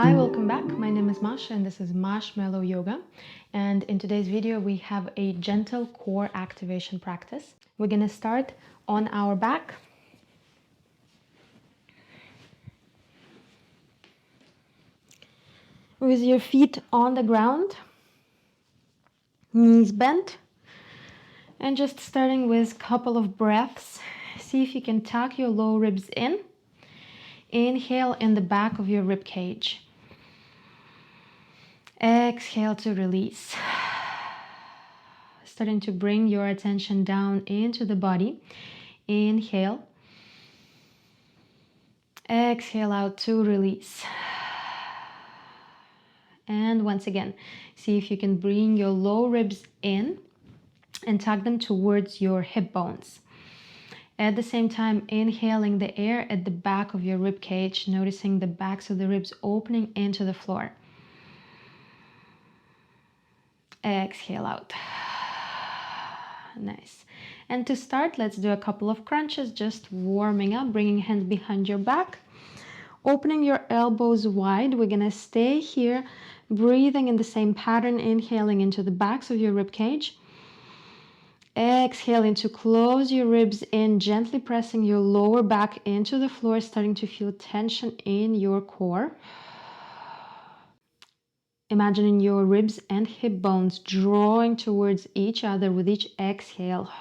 Hi, welcome back. My name is Masha and this is MashMellow Yoga. And in today's video, we have a gentle core activation practice. We're going to start on our back. With your feet on the ground, knees bent, and just starting with a couple of breaths. See if you can tuck your low ribs in. Inhale in the back of your rib cage. Exhale to release. Starting to bring your attention down into the body. Inhale. Exhale out to release. And once again, see if you can bring your low ribs in and tuck them towards your hip bones. At the same time, inhaling the air at the back of your rib cage, noticing the backs of the ribs opening into the floor. Exhale out. Nice. And to start, let's do a couple of crunches, just warming up, bringing hands behind your back, opening your elbows wide. We're gonna stay here, breathing in the same pattern, inhaling into the backs of your rib cage. Exhaling to close your ribs in, gently pressing your lower back into the floor, starting to feel tension in your core. Imagining your ribs and hip bones drawing towards each other with each exhale.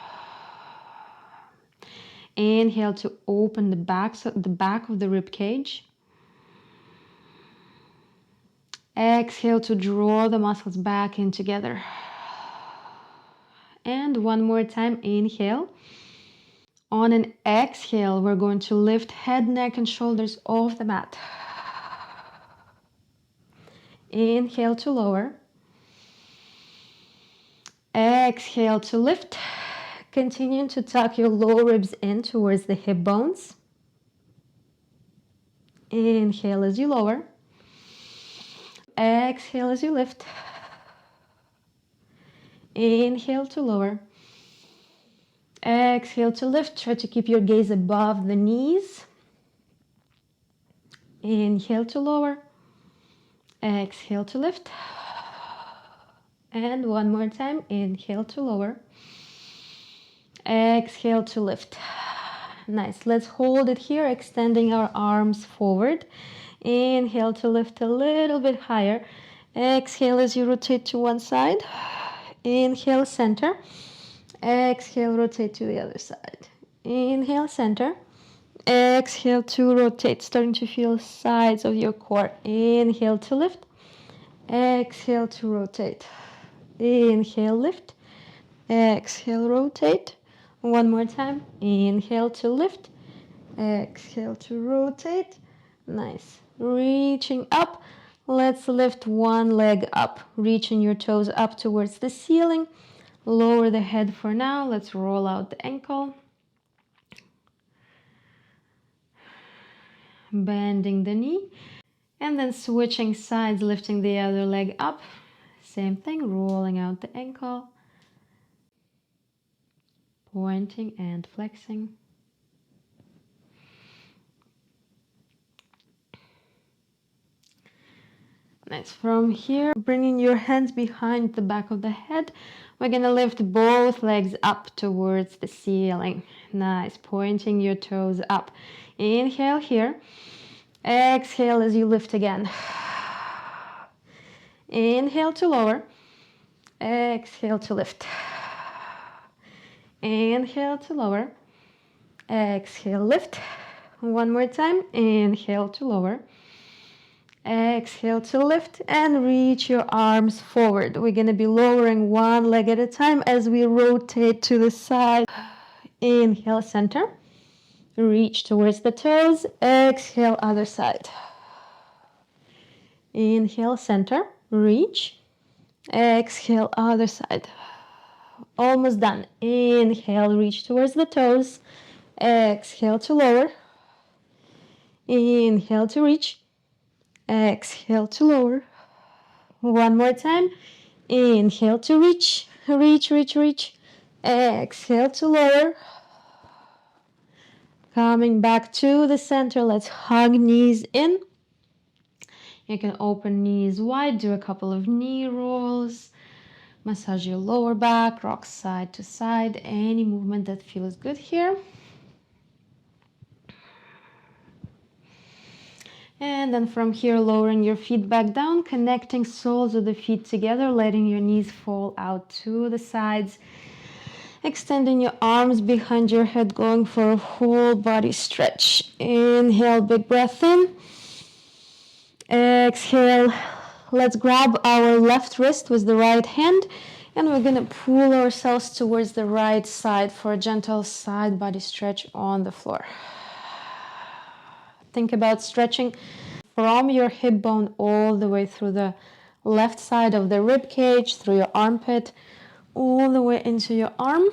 Inhale to open the back of the rib cage. Exhale to draw the muscles back in together. And one more time, inhale. On an exhale, we're going to lift head, neck, and shoulders off the mat. Inhale to lower. Exhale to lift. Continuing to tuck your lower ribs in towards the hip bones. Inhale as you lower. Exhale as you lift. Inhale to lower. Exhale to lift. Try to keep your gaze above the knees. Inhale to lower. Exhale to lift. And one more time. Inhale to lower. Exhale to lift. Nice. Let's hold it here, extending our arms forward. Inhale to lift a little bit higher. Exhale as you rotate to one side. Inhale, center. Exhale, rotate to the other side. Inhale, center. Exhale to rotate, starting to feel sides of your core. Inhale to lift. Exhale to rotate. Inhale, lift. Exhale, rotate. One more time. Inhale to lift. Exhale to rotate. Nice. Reaching up. Let's lift one leg up. Reaching your toes up towards the ceiling. Lower the head for now. Let's roll out the ankle. Bending the knee. And then switching sides, lifting the other leg up. Same thing, rolling out the ankle. Pointing and flexing. Nice. From here, bringing your hands behind the back of the head, we're gonna lift both legs up towards the ceiling. Nice. Pointing your toes up. Inhale here. Exhale as you lift again. Inhale to lower. Exhale to lift. Inhale to lower. Exhale, lift. One more time. Inhale to lower. Exhale to lift and reach your arms forward. We're going to be lowering one leg at a time as we rotate to the side. Inhale, center. Reach towards the toes. Exhale, other side. Inhale, center. Reach. Exhale, other side. Almost done. Inhale, reach towards the toes. Exhale to lower. Inhale to reach. Exhale to lower. One more time. Inhale to reach. Reach, reach, reach. Exhale to lower. Coming back to the center. Let's hug knees in. You can open knees wide, do a couple of knee rolls, massage your lower back, rock side to side, any movement that feels good here. And then from here, lowering your feet back down, connecting soles of the feet together, letting your knees fall out to the sides, extending your arms behind your head, going for a whole body stretch. Inhale, big breath in. Exhale. Let's grab our left wrist with the right hand, and we're gonna pull ourselves towards the right side for a gentle side body stretch on the floor. Think about stretching from your hip bone all the way through the left side of the rib cage, through your armpit, all the way into your arm.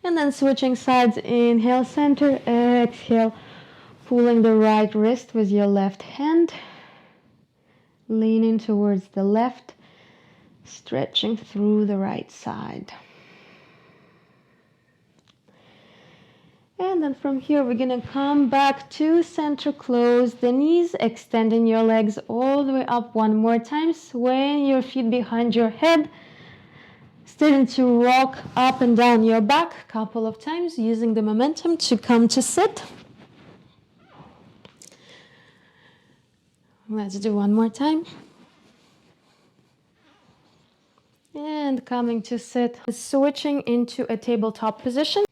And then switching sides, inhale, center, exhale, pulling the right wrist with your left hand, leaning towards the left, stretching through the right side. And then from here, we're gonna come back to center, close the knees, extending your legs all the way up one more time. Swaying your feet behind your head, starting to rock up and down your back a couple of times, using the momentum to come to sit. Let's do one more time. And coming to sit, switching into a tabletop position.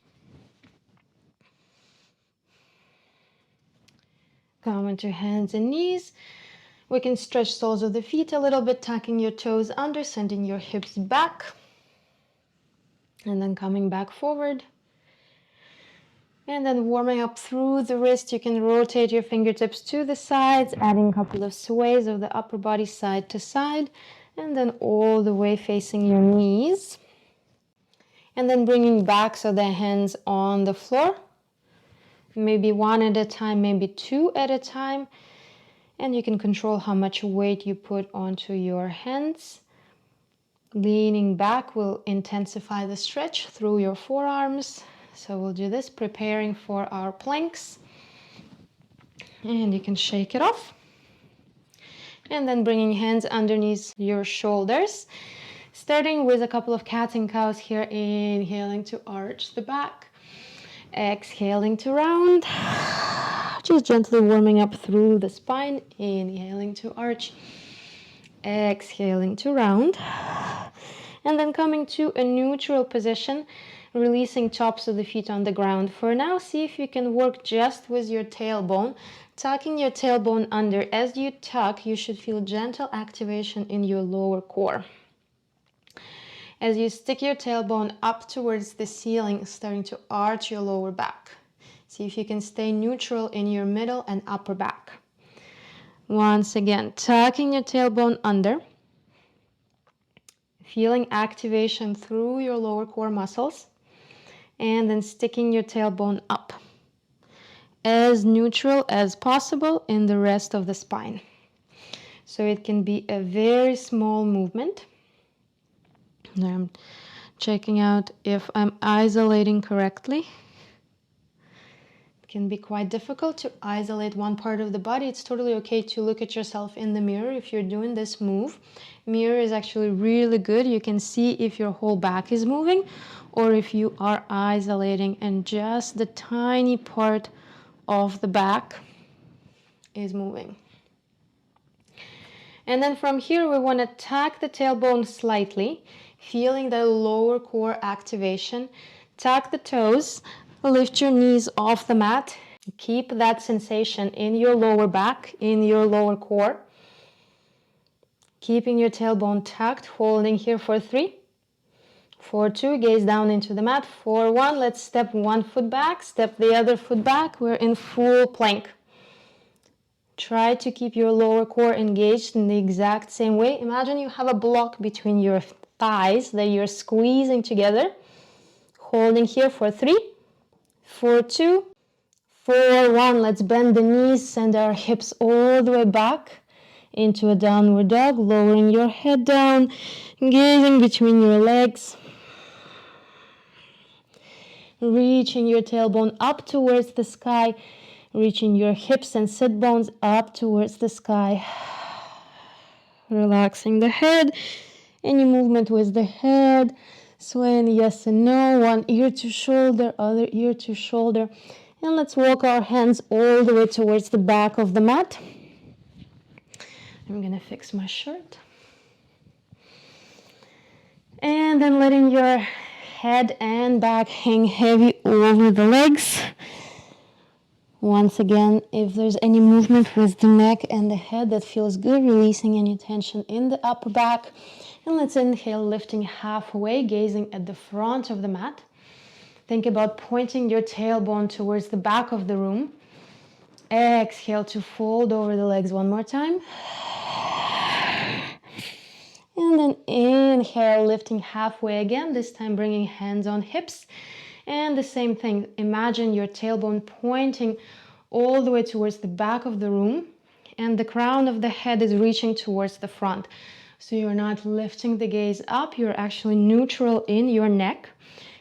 Come to hands and knees. We can stretch soles of the feet a little bit, tucking your toes under, sending your hips back. And then coming back forward. And then warming up through the wrist. You can rotate your fingertips to the sides, adding a couple of sways of the upper body side to side. And then all the way facing your knees. And then bringing back so the hands on the floor. Maybe one at a time, maybe two at a time. And you can control how much weight you put onto your hands. Leaning back will intensify the stretch through your forearms. So we'll do this, preparing for our planks. And you can shake it off. And then bringing hands underneath your shoulders. Starting with a couple of cats and cows here. Inhaling to arch the back. Exhaling to round, just gently warming up through the spine. Inhaling to arch, exhaling to round, and then coming to a neutral position, releasing tops of the feet on the ground. For now, see if you can work just with your tailbone, tucking your tailbone under. As you tuck, you should feel gentle activation in your lower core. As you stick your tailbone up towards the ceiling, starting to arch your lower back. See if you can stay neutral in your middle and upper back. Once again, tucking your tailbone under. Feeling activation through your lower core muscles. And then sticking your tailbone up. As neutral as possible in the rest of the spine. So it can be a very small movement. I'm checking out if I'm isolating correctly. It can be quite difficult to isolate one part of the body. It's totally okay to look at yourself in the mirror if you're doing this move. Mirror is actually really good. You can see if your whole back is moving or if you are isolating and just the tiny part of the back is moving. And then from here, we want to tuck the tailbone slightly, feeling the lower core activation. Tuck the toes, lift your knees off the mat. Keep that sensation in your lower back, in your lower core. Keeping your tailbone tucked, holding here for 3. For 2, gaze down into the mat. For 1, let's step one foot back, step the other foot back. We're in full plank. Try to keep your lower core engaged in the exact same way. Imagine you have a block between your thighs that you're squeezing together. Holding here for 3, for 2, for 1. Let's bend the knees, send our hips all the way back into a downward dog, lowering your head down, gazing between your legs. Reaching your tailbone up towards the sky, reaching your hips and sit bones up towards the sky. Relaxing the head. Any movement with the head, swaying yes and no, one ear to shoulder, other ear to shoulder. And let's walk our hands all the way towards the back of the mat. I'm gonna fix my shirt. And then letting your head and back hang heavy over the legs. Once again, if there's any movement with the neck and the head that feels good, releasing any tension in the upper back. And let's inhale, lifting halfway, gazing at the front of the mat. Think about pointing your tailbone towards the back of the room. Exhale to fold over the legs one more time. And then inhale, lifting halfway again, this time bringing hands on hips. And the same thing, imagine your tailbone pointing all the way towards the back of the room, and the crown of the head is reaching towards the front. So you're not lifting the gaze up, you're actually neutral in your neck.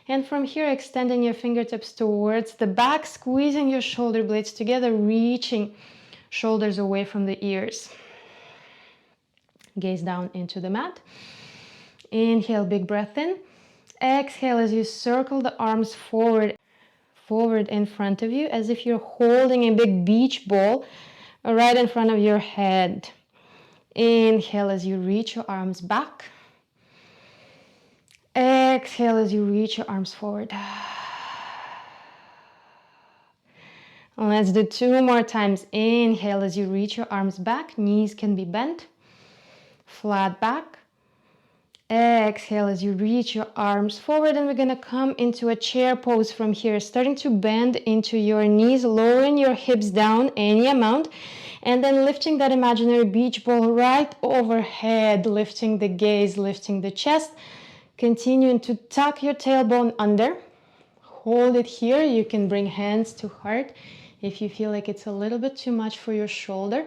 And from here, extending your fingertips towards the back, squeezing your shoulder blades together, reaching shoulders away from the ears. Gaze down into the mat. Inhale, big breath in. Exhale as you circle the arms forward in front of you, as if you're holding a big beach ball right in front of your head. Inhale as you reach your arms back. Exhale as you reach your arms forward. Let's do 2 more times. Inhale as you reach your arms back. Knees can be bent. Flat back. Exhale as you reach your arms forward, and we're going to come into a chair pose from here, starting to bend into your knees, lowering your hips down any amount, and then lifting that imaginary beach ball right overhead, lifting the gaze, lifting the chest, continuing to tuck your tailbone under. Hold it here. You can bring hands to heart if you feel like it's a little bit too much for your shoulder.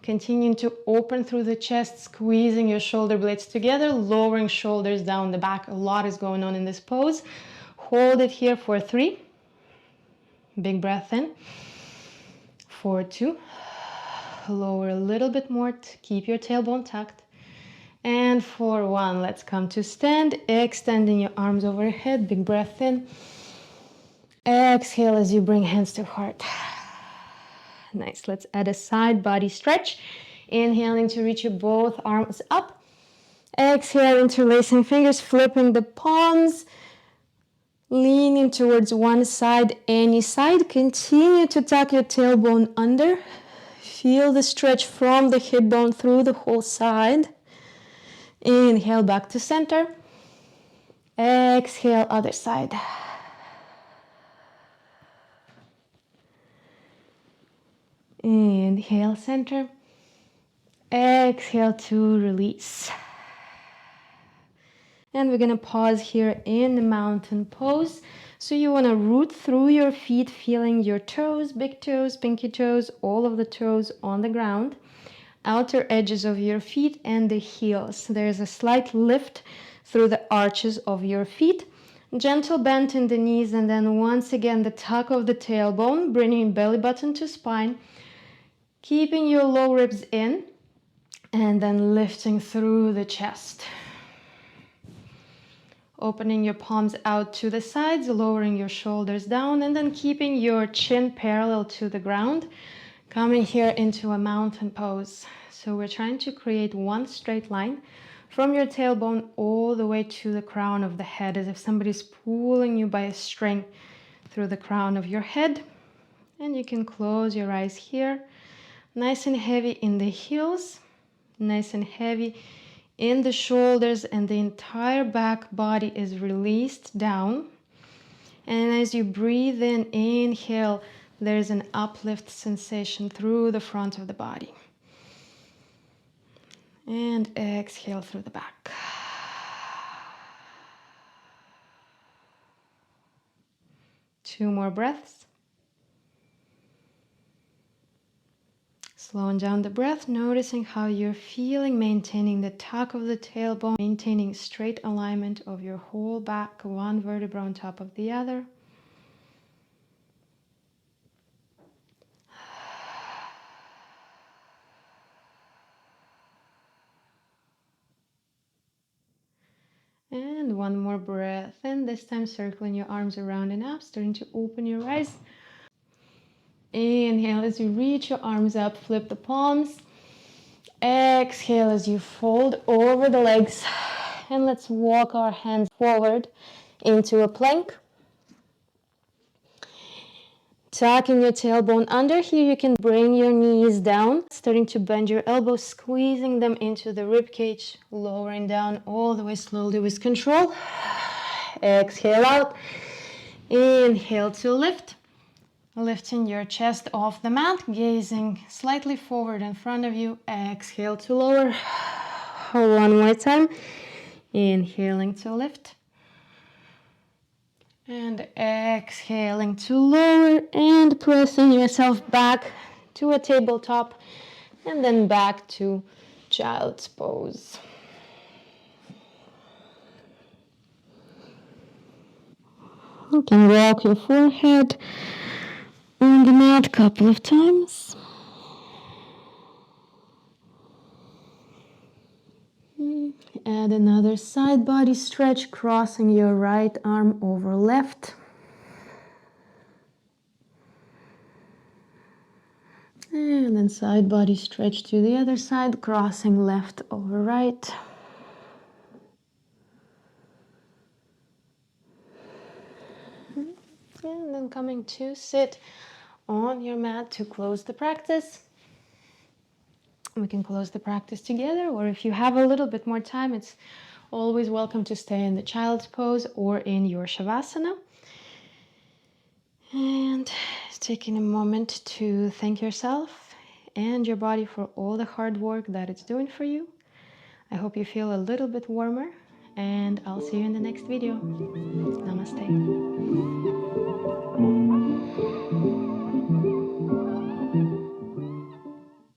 Continuing to open through the chest, squeezing your shoulder blades together, lowering shoulders down the back. A lot is going on in this pose. Hold it here for 3. Big breath in. For 2. Lower a little bit more to keep your tailbone tucked. And for 1, let's come to stand, extending your arms overhead. Big breath in. Exhale as you bring hands to heart. Nice. Let's add a side body stretch. Inhaling to reach your both arms up. Exhale, interlacing fingers, flipping the palms, leaning towards one side, any side. Continue to tuck your tailbone under. Feel the stretch from the hip bone through the whole side. Inhale back to center. Exhale, other side. Inhale, center. Exhale to release. And we're going to pause here in the mountain pose. So you want to root through your feet, feeling your toes, big toes, pinky toes, all of the toes on the ground, outer edges of your feet and the heels. There's a slight lift through the arches of your feet. Gentle bend in the knees, and then once again the tuck of the tailbone, bringing belly button to spine. Keeping your low ribs in, and then lifting through the chest. Opening your palms out to the sides, lowering your shoulders down, and then keeping your chin parallel to the ground. Coming here into a mountain pose. So we're trying to create one straight line from your tailbone all the way to the crown of the head, as if somebody's pulling you by a string through the crown of your head. And you can close your eyes here. Nice and heavy in the heels, nice and heavy in the shoulders, and the entire back body is released down. And as you breathe in, inhale, there's an uplift sensation through the front of the body. And exhale through the back. Two more breaths. Slowing down the breath, noticing how you're feeling, maintaining the tuck of the tailbone, maintaining straight alignment of your whole back, one vertebra on top of the other. And one more breath in, this time circling your arms around and up, starting to open your eyes. Inhale as you reach your arms up, flip the palms. Exhale as you fold over the legs. And let's walk our hands forward into a plank. Tucking your tailbone under. Here you can bring your knees down, starting to bend your elbows, squeezing them into the rib cage, lowering down all the way slowly with control. Exhale out. Inhale to lift. Lifting your chest off the mat, gazing slightly forward in front of you. Exhale to lower. One more time. Inhaling to lift. And exhaling to lower and pressing yourself back to a tabletop and then back to child's pose. You can rock your forehead on the mat a couple of times. Add another side body stretch, crossing your right arm over left. And then side body stretch to the other side, crossing left over right. And then coming to sit on your mat to close the practice. We can close the practice together, or if you have a little bit more time, it's always welcome to stay in the child's pose or in your shavasana. And taking a moment to thank yourself and your body for all the hard work that it's doing for you. I hope you feel a little bit warmer, and I'll see you in the next video. Namaste.